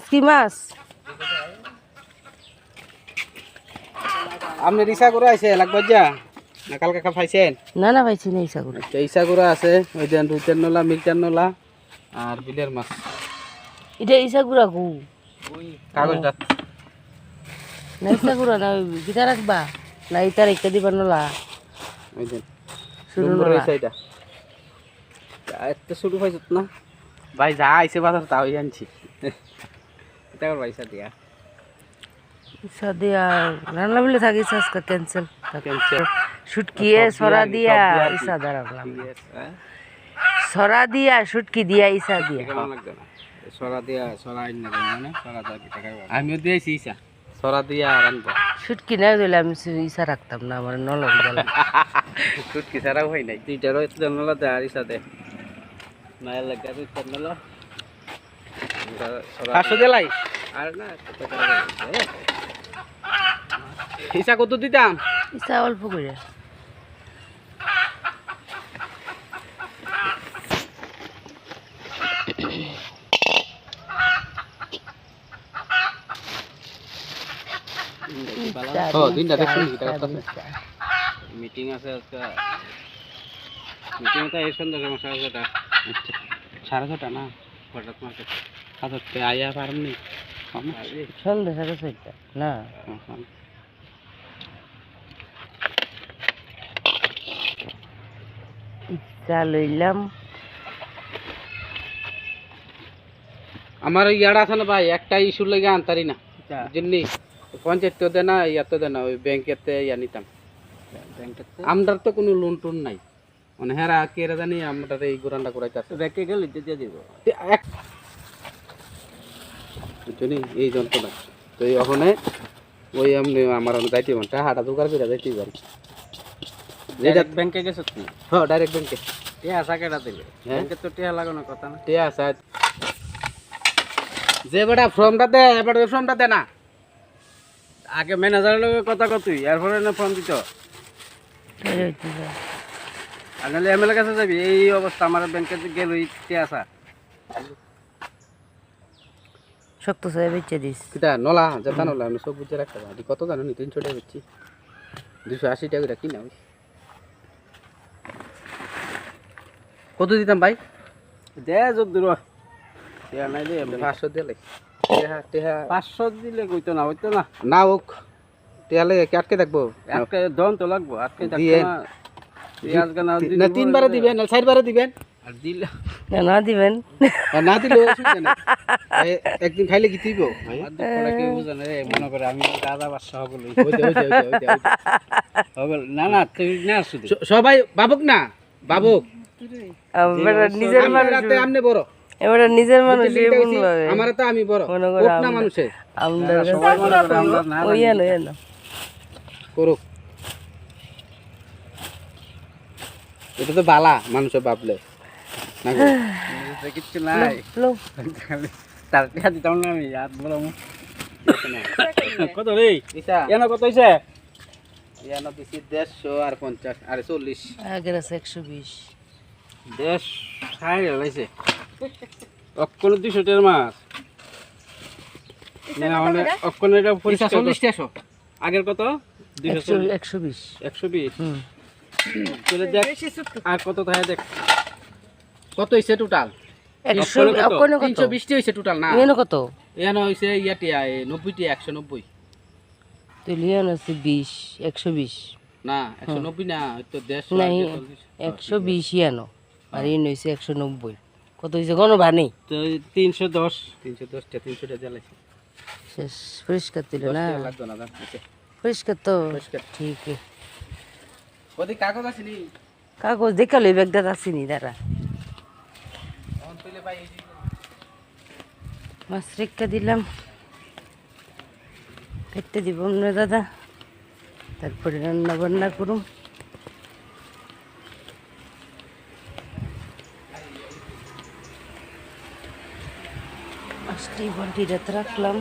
কি মাছ আপনি রিসা করে আইছে লাগবে যা না কালকে খাইছেন? না পাইছি না ইসাগুড়া। আচ্ছা ইসাগুড়া আছে ওই দেন রুইটার নলা মিল্টার নলা আর বিলের মাছ। এটা ইসাগুড়া কো কাগজটা না ইসাগুড়া না বিটা রাখবা না ইটা রেখে দিবা নলা ওই দেন শুরু নম্বর নলা এইটা এত শুরু হইছত না ভাই যা আইছে বাজার তাই আনছি এটা কর পয়সা দিয়া ইসা দিয়া রান্না বলে থাকি আজকে ক্যান্সেল ক্যান্সেল শুটকিয়ে সরা দিয়া ইসা দাঁড়ালাম সরা দিয়া শুটকি দিয়া ইসা দিয়া কেমন লাগবে না সরা দিয়া সরা আইন না মানে সরা দাও কি টাকা আমিও দিয়েছি ইসা সরা দিয়া রানবো শুটকি না দিলে আমি ইসা রাখতাম না আমার নলক জ্বালা শুটকি ছাড়াও হয় নাই দুইটা রয়েছে নলা দে আর ইসা দে মায়ের লাগা তুই নলা 500 দিলাই আর না ইসা কত দিতাম ইসা অল্প করে মিটিং আছে মিটিং তো এই সন্ধ্যা 6:30 6:30 না হঠাৎ মার্কেট হাতে আয়া পারমনি সন্ধ্যা 6:30 না ইচ্ছা লইলাম আমার ইয়াড়া আছে না ভাই একটা ইস্যু লেগে আনতারি না জিন্নি পঞ্চায়েত তো দেয় না ইয়া তো দেয় না ওই ব্যাংকেতে ইয়া নিতাম আমরার তো কোনো লোন টোন নাই মানে হেরা কেরা জানি আমরা এই গোরান্ডা করাইতেছে ব্যাংকে গেলে দিয়ে দিব বুঝলি এই যন্ত্রণা তো ওখানে ওই আমি আমার যাইতে মনটা হাঁটা দোকান করে যাইতে পারি যেটা ব্যাংকে গেছো তুমি হ্যাঁ ডাইরেক্ট ব্যাংকে টিয়া আসা কেটা দিলে ব্যাংকে তো টিয়া লাগানোর কথা না টিয়া আসা যে বেটা ফর্মটা দে এবার ওই ফর্মটা দে না আগে ম্যানেজারের লগে কথা কতুই এরপরে না ফর্ম দিত আর নাহলে এমএলএ কাছে যাবি এই অবস্থা আমার ব্যাংকে গেল টিয়া আসা শক্ত সাহেব বেচে দিস কিটা নলা যেটা নলা আমি সব বুঝে রাখতে পারি কত জানো নি 300 টাকা বেচছি 280 টাকা কিনা আমি কত দিতাম ভাই দে যোগ দূর টিয়া নাই দে 500 দিলে টিয়া 500 দিলে কইতো না হইতো না না ওক টিয়ালে আটকে থাকবো আটকে দন তো লাগবো আটকে থাকবো না পেঁয়াজ গানা না তিনবারে দিবেন না চারবারে দিবেন আর দিলে না দিবেন না দিলে অসুবিধা নাই একদিন খাইলে কি দিব ভাই দুপুরে কি বুঝেন রে মনে করে আমি দাদা বাদশা হবল হবল না না তুই না শুধু সবাই বাবুক না বাবুক আমরা নিজের মানুষ রাতে আমনে বড় এবারে নিজের মানুষ এমন ভাবে আমারে তো আমি বড় কোক না মানুষে আমরা সবাই মনে করে আমরা না ওইয়া করুক এটা তো বালা মানুষে ভাবলে না কিছু নাই তার টিয়া দিতাম না আমি আর বড় কত রে এনা কত হইছে এনা দিছি 150 আর 50 আর 40 আগের আছে 120 দেশ ছাই হইছে অক্কন 200 টাকার মাছ না মানে অক্কন এটা 40 টাকা আগের কত 120 120 চলে দেখ আর কত থাকে দেখ কত হইছে টোটাল 320 হইছে টোটাল না এনো কত এনো হইছে ইয়াটিয়া 90 টি 190 তো লিয়ান আছে 20 120 না 190 না তো 150 নাই 120 ইয়ানো আর ইন হইছে 190 কত হইছে গনো ভানি তো 310 টা 300 টা জ্বালাইছে শেষ পরিষ্কার দিল না লাগতো না পরিষ্কার তো ঠিক আছে ওদি কাগজ আছে নি কাগজ দেখালে ব্যাগটা আছে নি দাঁড়া অন পেলে ভাই মাছ রেখে দিলাম কেটে দিব না দাদা তারপরে রান্না বান্না করুম মাছটি বালতিটাতে রাখলাম